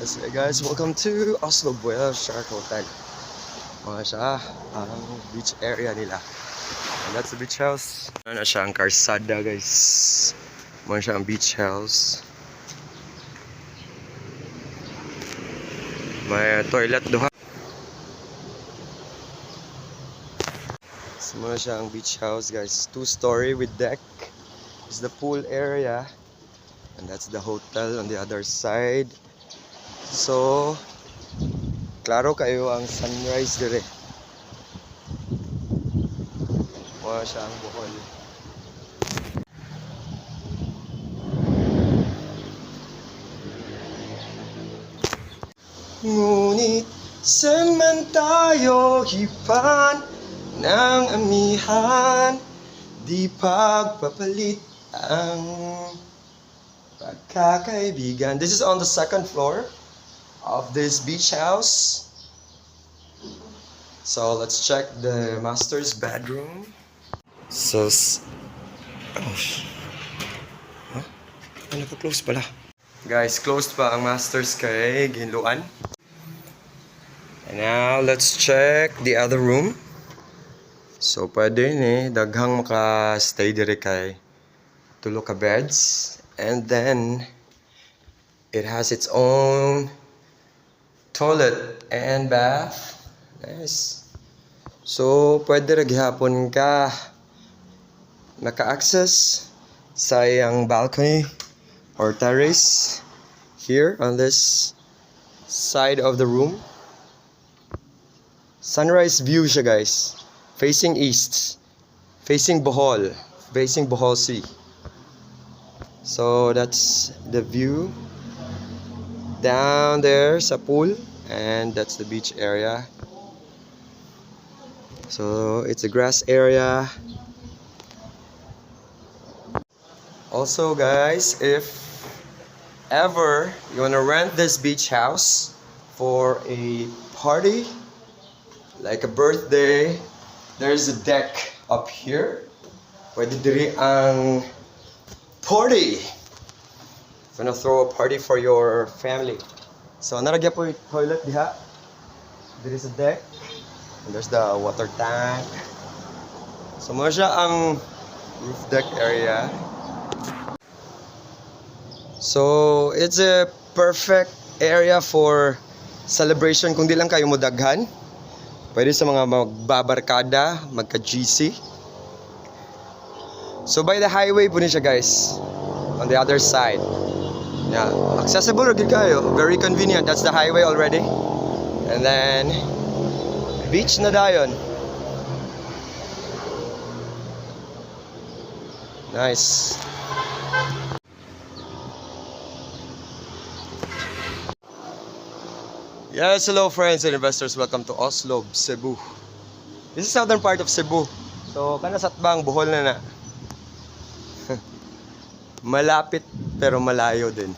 Yes, hey guys, welcome to Oslo Buel Shark Hotel. Mga siya ang beach area nila. And that's the beach house. Ano na siya ang karsada guys. Mga siya ang beach house. May toilet doha. So mga siya ang beach house guys. 2-story with deck. Is the pool area. And that's the hotel on the other side. So, klaro kayo ang sunrise dire. Wala siya ang Bohol. Ngunit saan man tayo hipan ng amihan, di pagpapalit ang pagkakaibigan. This is on the second floor of this beach house. So let's check the master's bedroom. So naka-close pala. Guys, closed pa ang master's kay ginluan. And now let's check the other room. So pwede ni daghang maka-stay dire kay tulo ka beds, and then it has its own toilet and bath. Nice. So, pwede ra gihapon ka naka-access sa iyang balcony or terrace here on this side of the room. Sunrise view siya guys. Facing east. Facing Bohol. Facing Bohol Sea. So, that's the view. Down there sa pool, and that's the beach area. So it's a grass area. Also guys, if ever you want to rent this beach house for a party like a birthday, there's a deck up here. Pwede diri ang party. Gonna throw a party for your family. So naragya po yung toilet diha. There is a deck. And there's the water tank. So mo siya ang roof deck area. So it's a perfect area for celebration kung di lang kayo modaghan. Pwede sa mga magbabarkada, magka-GC. So by the highway po niya guys. On the other side. Yeah, accessible or good kayo. Very convenient. That's the highway already. And then beach na dayon. Nice. Yes, hello friends and investors. Welcome to Oslo, Cebu. This is southern part of Cebu. So kana satbang Bohol na na. Malapit pero malayo din.